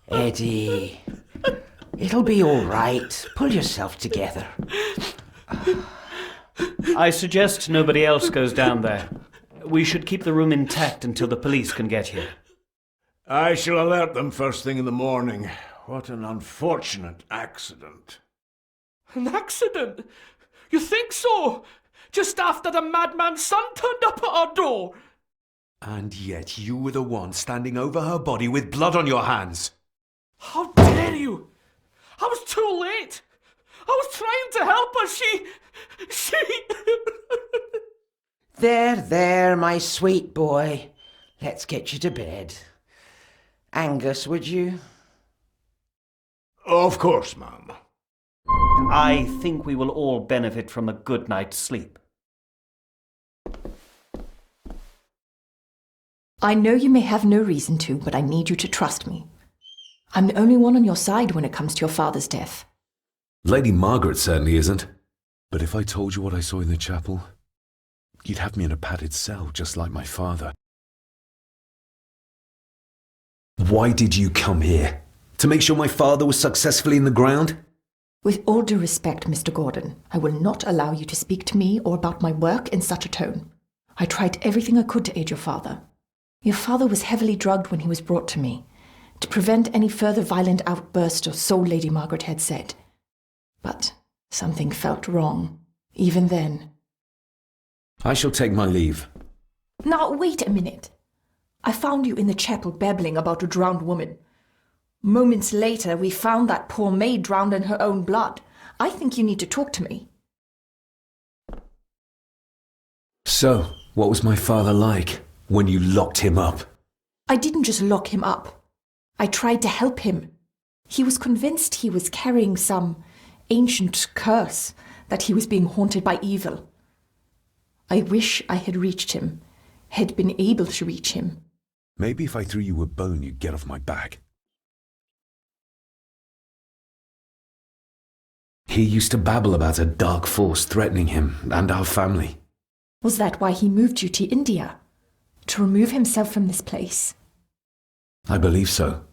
Eddie, it'll be all right. Pull yourself together. I suggest nobody else goes down there. We should keep the room intact until the police can get here. I shall alert them first thing in the morning. What an unfortunate accident. An accident? You think so? Just after the madman's son turned up at our door. And yet you were the one standing over her body with blood on your hands. How dare you? I was too late. I was trying to help her. She... There, my sweet boy. Let's get you to bed. Angus, would you? Of course, ma'am. I think we will all benefit from a good night's sleep. I know you may have no reason to, but I need you to trust me. I'm the only one on your side when it comes to your father's death. Lady Margaret certainly isn't. But if I told you what I saw in the chapel, you'd have me in a padded cell, just like my father. Why did you come here? To make sure my father was successfully in the ground? With all due respect, Mr. Gordon, I will not allow you to speak to me or about my work in such a tone. I tried everything I could to aid your father. Your father was heavily drugged when he was brought to me, to prevent any further violent outburst, or so Lady Margaret had said. But something felt wrong, even then. I shall take my leave. Now, wait a minute. I found you in the chapel babbling about a drowned woman. Moments later, we found that poor maid drowned in her own blood. I think you need to talk to me. So, what was my father like when you locked him up? I didn't just lock him up. I tried to help him. He was convinced he was carrying some ancient curse, that he was being haunted by evil. I wish I had reached him, had been able to reach him. Maybe if I threw you a bone, you'd get off my back. He used to babble about a dark force threatening him and our family. Was that why he moved you to India? To remove himself from this place? I believe so.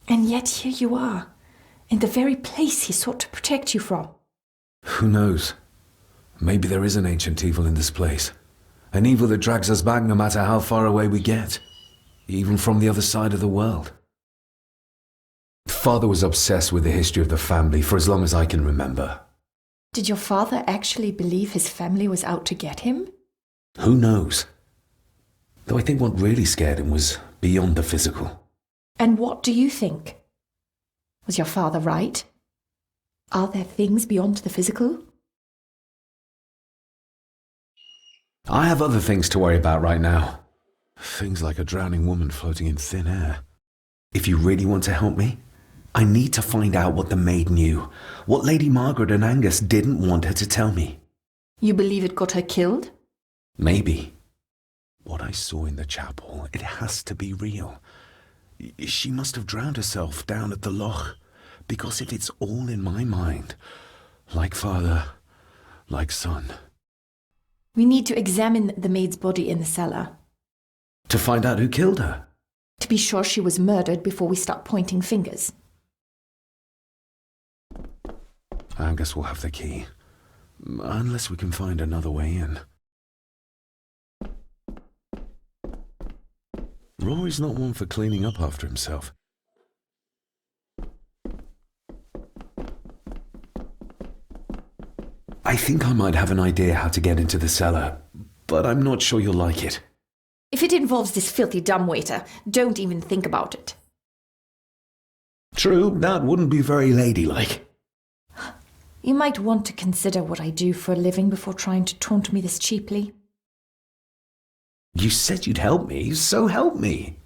And yet here you are, in the very place he sought to protect you from. Who knows? Maybe there is an ancient evil in this place. An evil that drags us back no matter how far away we get. Even from the other side of the world. Father was obsessed with the history of the family for as long as I can remember. Did your father actually believe his family was out to get him? Who knows? Though I think what really scared him was beyond the physical. And what do you think? Was your father right? Are there things beyond the physical? I have other things to worry about right now. Things like a drowning woman floating in thin air. If you really want to help me, I need to find out what the maid knew, what Lady Margaret and Angus didn't want her to tell me. You believe it got her killed? Maybe. What I saw in the chapel, it has to be real. She must have drowned herself down at the loch, because if it's all in my mind, like father, like son. We need to examine the maid's body in the cellar. To find out who killed her? To be sure she was murdered before we start pointing fingers. Angus will have the key. Unless we can find another way in. Rory's not one for cleaning up after himself. I think I might have an idea how to get into the cellar, but I'm not sure you'll like it. If it involves this filthy dumbwaiter, don't even think about it. True, that wouldn't be very ladylike. You might want to consider what I do for a living before trying to taunt me this cheaply. You said you'd help me, so help me.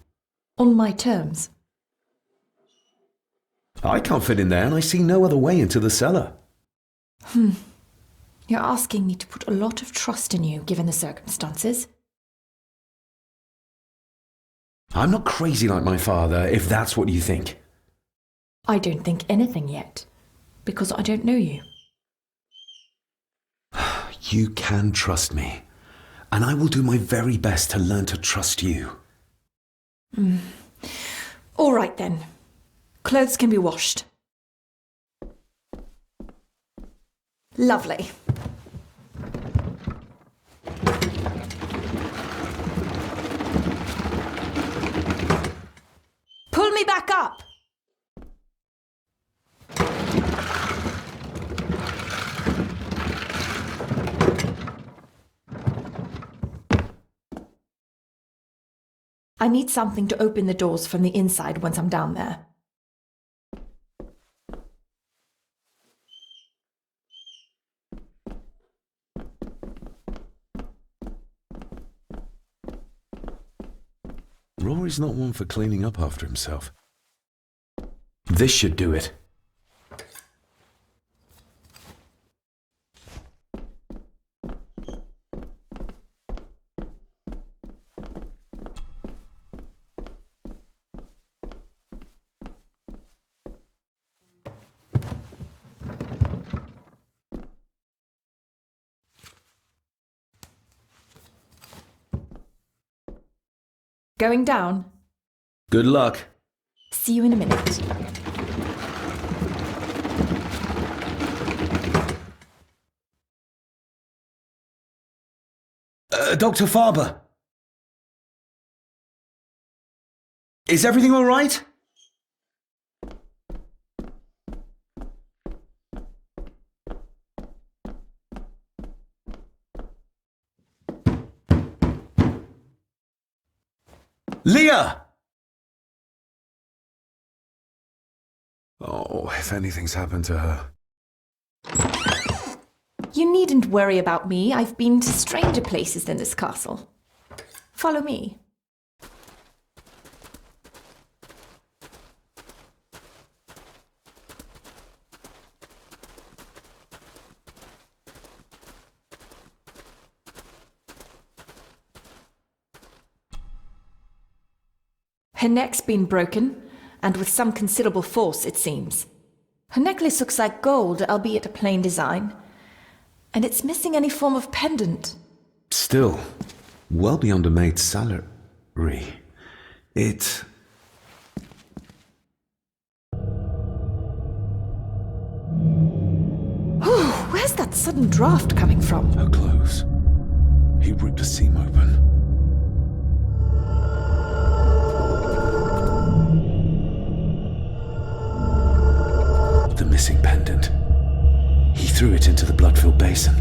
On my terms. I can't fit in there, and I see no other way into the cellar. You're asking me to put a lot of trust in you, given the circumstances. I'm not crazy like my father, if that's what you think. I don't think anything yet, because I don't know you. You can trust me, and I will do my very best to learn to trust you. All right then. Clothes can be washed. Lovely. Pull me back up! I need something to open the doors from the inside once I'm down there. Rory's not one for cleaning up after himself. This should do it. Going down? Good luck. See you in a minute. Dr. Farber. Is everything all right? Leah! Oh, if anything's happened to her. You needn't worry about me. I've been to stranger places than this castle. Follow me. Her neck's been broken, and with some considerable force, it seems. Her necklace looks like gold, albeit a plain design, and it's missing any form of pendant. Still, well beyond a maid's salary. It... Where's that sudden draft coming from? Her clothes. He ripped a seam open. The missing pendant. He threw it into the blood-filled basin.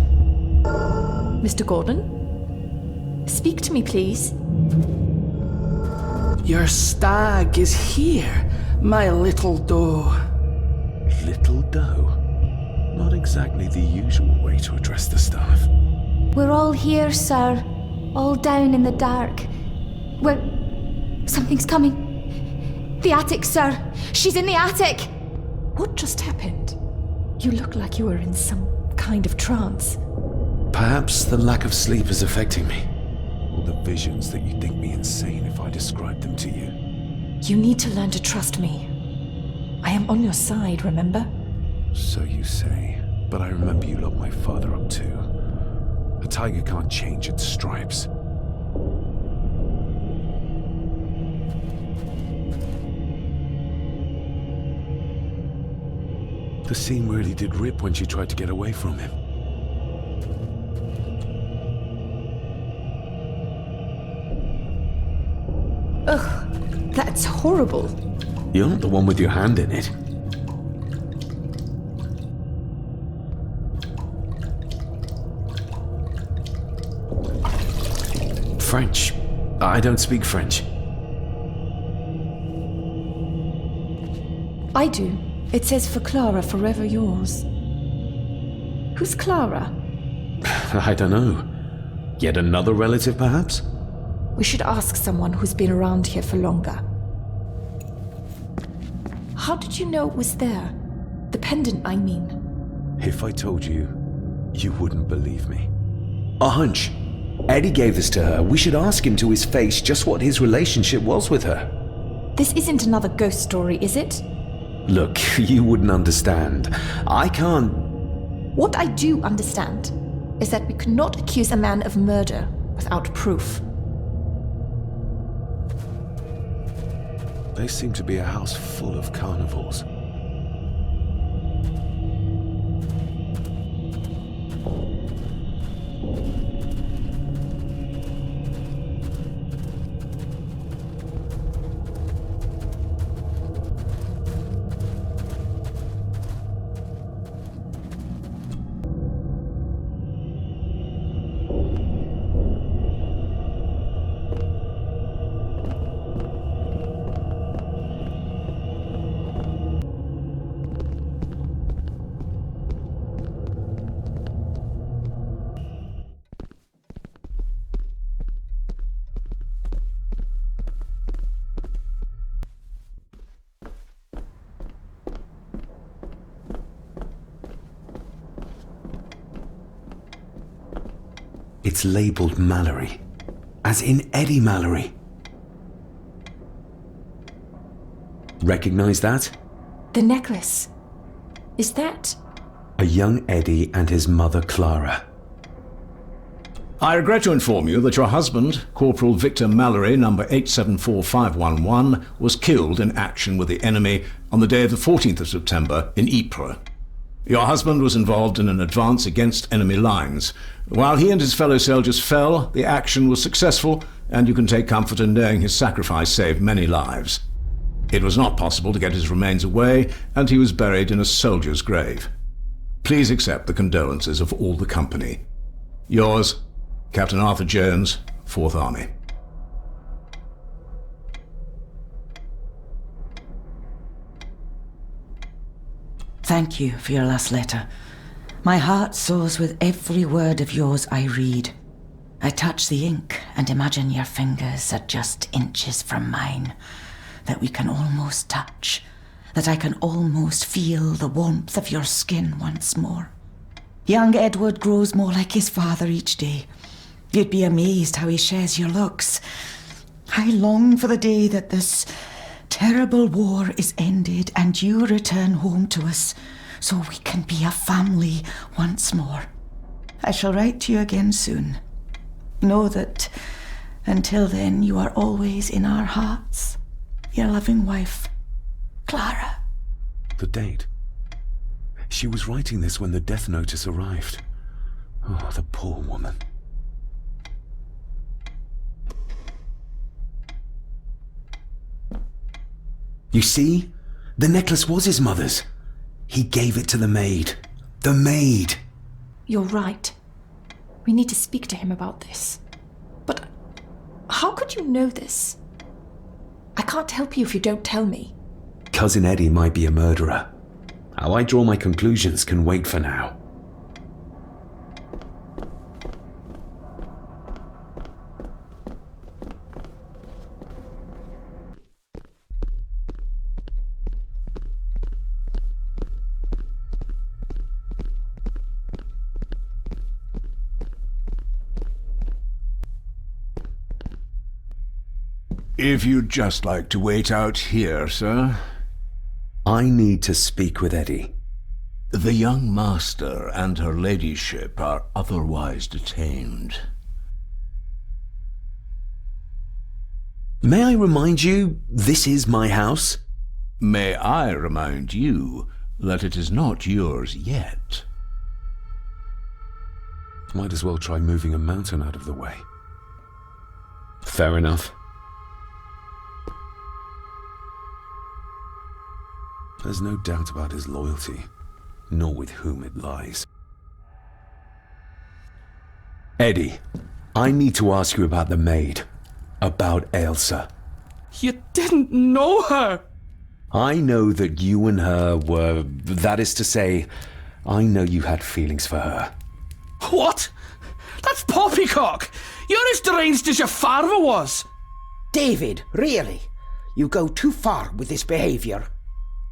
Mr. Gordon? Speak to me, please. Your stag is here, my little doe. Little doe. Not exactly the usual way to address the staff. We're all here, sir. All down in the dark. Something's coming. The attic, sir. She's in the attic. What just happened? You look like you were in some kind of trance. Perhaps the lack of sleep is affecting me. Or the visions that you'd think me insane if I described them to you. You need to learn to trust me. I am on your side, remember? So you say, but I remember you locked my father up too. A tiger can't change its stripes. The seam really did rip when she tried to get away from him. Ugh, that's horrible. You're not the one with your hand in it. French. I don't speak French. I do. It says for Clara, forever yours. Who's Clara? I don't know. Yet another relative, perhaps? We should ask someone who's been around here for longer. How did you know it was there? The pendant, I mean. If I told you, you wouldn't believe me. A hunch. Eddie gave this to her. We should ask him to his face just what his relationship was with her. This isn't another ghost story, is it? Look, you wouldn't understand. I can't... What I do understand is that we could not accuse a man of murder without proof. They seem to be a house full of carnivores. It's labelled Mallory, as in Eddie Mallory. Recognize that? The necklace. Is that... A young Eddie and his mother Clara. I regret to inform you that your husband, Corporal Victor Mallory, number 874511, was killed in action with the enemy on the day of the 14th of September in Ypres. Your husband was involved in an advance against enemy lines. While he and his fellow soldiers fell, the action was successful, and you can take comfort in knowing his sacrifice saved many lives. It was not possible to get his remains away, and he was buried in a soldier's grave. Please accept the condolences of all the company. Yours, Captain Arthur Jones, 4th Army. Thank you for your last letter. My heart soars with every word of yours I read. I touch the ink and imagine your fingers are just inches from mine, that we can almost touch, that I can almost feel the warmth of your skin once more. Young Edward grows more like his father each day. You'd be amazed how he shares your looks. I long for the day that this terrible war is ended and you return home to us so we can be a family once more. I shall write to you again soon. Know that until then you are always in our hearts. Your loving wife, Clara. The date. She was writing this when the death notice arrived. Oh, the poor woman. You see? The necklace was his mother's. He gave it to the maid. The maid! You're right. We need to speak to him about this. But how could you know this? I can't help you if you don't tell me. Cousin Eddie might be a murderer. How I draw my conclusions can wait for now. If you'd just like to wait out here, sir. I need to speak with Eddie. The young master and her ladyship are otherwise detained. May I remind you, this is my house? May I remind you that it is not yours yet? Might as well try moving a mountain out of the way. Fair enough. There's no doubt about his loyalty, nor with whom it lies. Eddie, I need to ask you about the maid. About Ailsa. You didn't know her! I know that you and her were... That is to say, I know you had feelings for her. What? That's poppycock! You're as deranged as your father was! David, really? You go too far with this behaviour.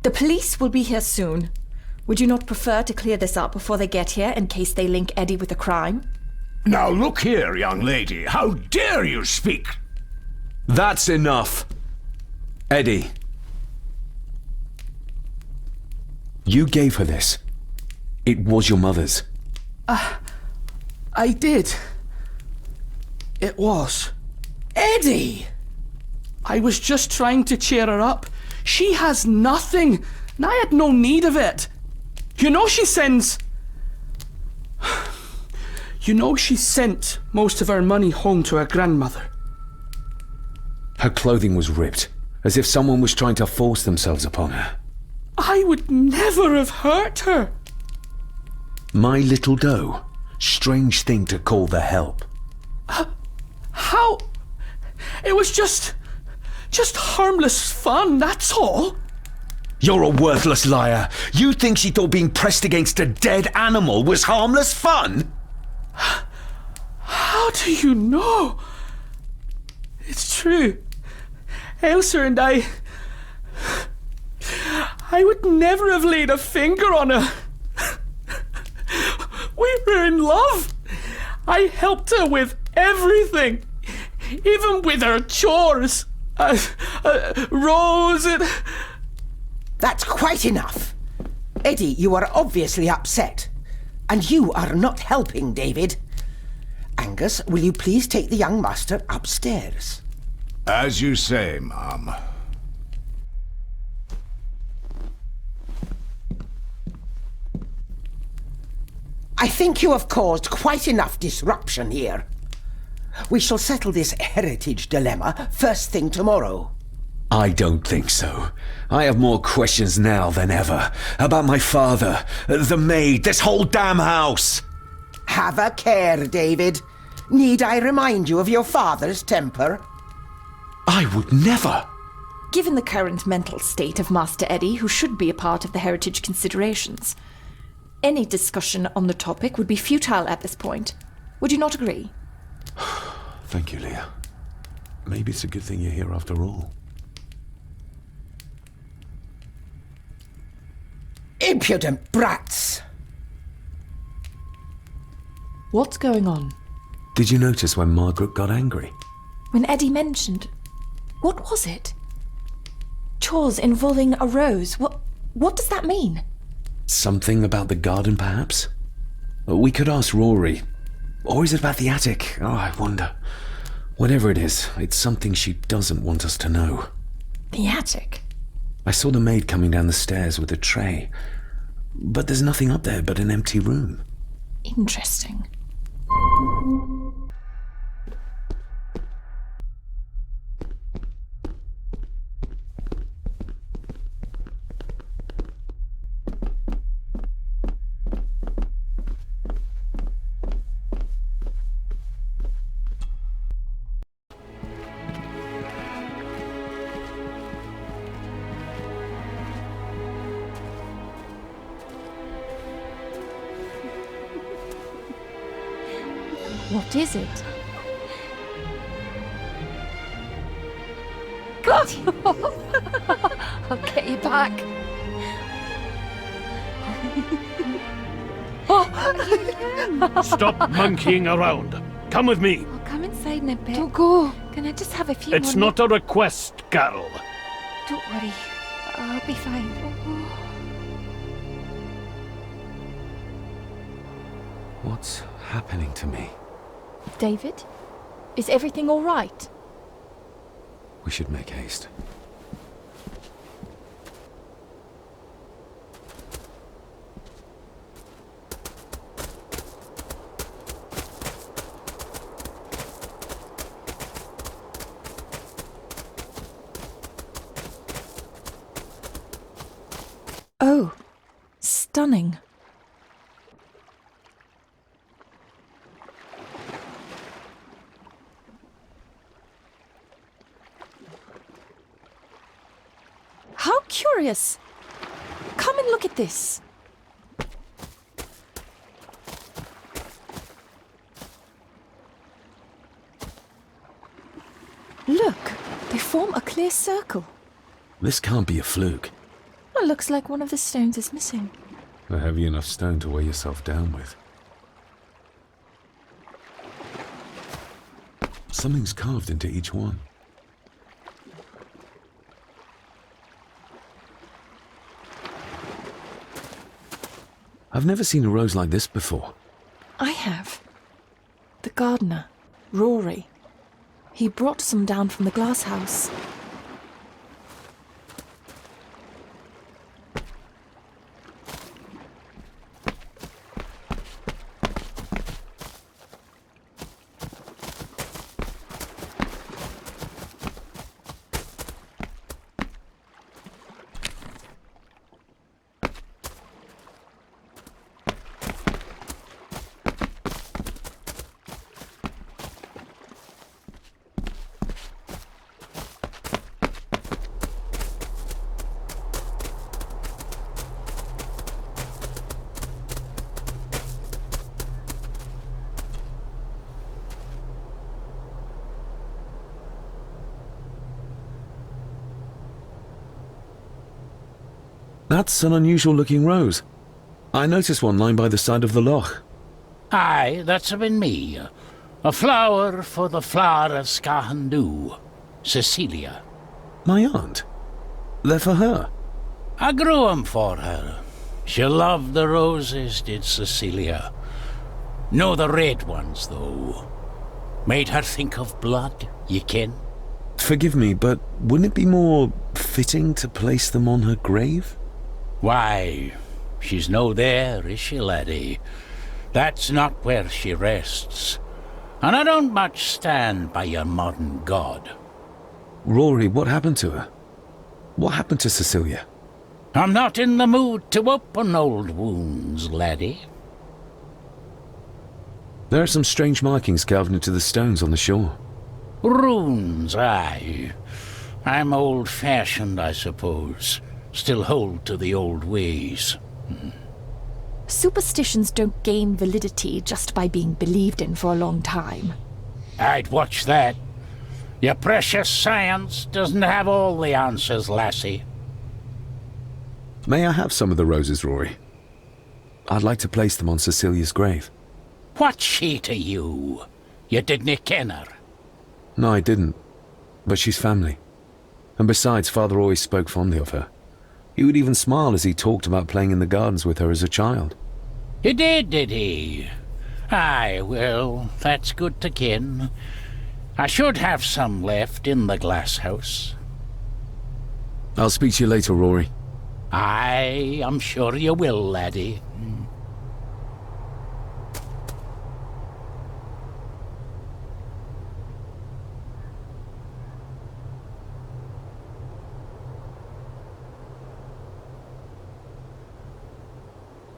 The police will be here soon. Would you not prefer to clear this up before they get here in case they link Eddie with the crime? Now look here, young lady. How dare you speak? That's enough. Eddie. You gave her this. It was your mother's. I did. It was. Eddie! I was just trying to cheer her up. She has nothing, and I had no need of it. You know she sends most of her money home to her grandmother. Her clothing was ripped, as if someone was trying to force themselves upon her. I would never have hurt her. My little doe. Strange thing to call the help. How? It was just harmless fun, that's all. You're a worthless liar. You think she thought being pressed against a dead animal was harmless fun? How do you know? It's true. Elsa and I would never have laid a finger on her. We were in love. I helped her with everything, even with her chores. Rose and... That's quite enough. Eddie, you are obviously upset. And you are not helping, David. Angus, will you please take the young master upstairs? As you say, Mum. I think you have caused quite enough disruption here. We shall settle this heritage dilemma first thing tomorrow. I don't think so. I have more questions now than ever. About my father, the maid, this whole damn house. Have a care, David. Need I remind you of your father's temper? I would never. Given the current mental state of Master Eddie, who should be a part of the heritage considerations, any discussion on the topic would be futile at this point. Would you not agree? Thank you, Leah. Maybe it's a good thing you're here after all. Impudent brats! What's going on? Did you notice when Margaret got angry? When Eddie mentioned... What was it? Chores involving a rose. What does that mean? Something about the garden, perhaps? We could ask Rory. Or is it about the attic? Oh, I wonder. Whatever it is, it's something she doesn't want us to know. The attic? I saw the maid coming down the stairs with a tray. But there's nothing up there but an empty room. Interesting. What is it? God! I'll get you back. Stop monkeying around. Come with me. I'll come inside in a bit. Don't go. Can I just have a few It's more not a request, Carol. Don't worry. I'll be fine. What's happening to me? David? Is everything all right? We should make haste. Oh, stunning. How curious! Come and look at this. Look, they form a clear circle. This can't be a fluke. It looks like one of the stones is missing. A heavy enough stone to weigh yourself down with. Something's carved into each one. I've never seen a rose like this before. I have. The gardener, Rory. He brought some down from the glass house. That's an unusual-looking rose. I noticed one lying by the side of the loch. Aye, that's been me. A flower for the flower of Scahandoo, Cecilia. My aunt? They're for her? I grew 'em for her. She loved the roses, did Cecilia. No the red ones, though. Made her think of blood, ye ken. Forgive me, but wouldn't it be more fitting to place them on her grave? Why, she's no there, is she, laddie? That's not where she rests. And I don't much stand by your modern god. Rory, what happened to her? What happened to Cecilia? I'm not in the mood to open old wounds, laddie. There are some strange markings carved into the stones on the shore. Runes, aye. I'm old-fashioned, I suppose. Still hold to the old ways. Superstitions don't gain validity just by being believed in for a long time. I'd watch that. Your precious science doesn't have all the answers, lassie. May I have some of the roses, Rory? I'd like to place them on Cecilia's grave. What's she to you? You didn't ken her. No, I didn't. But she's family. And besides, Father always spoke fondly of her. He would even smile as he talked about playing in the gardens with her as a child. He did he? Aye, well, that's good to ken. I should have some left in the glass house. I'll speak to you later, Rory. Aye, I'm sure you will, laddie.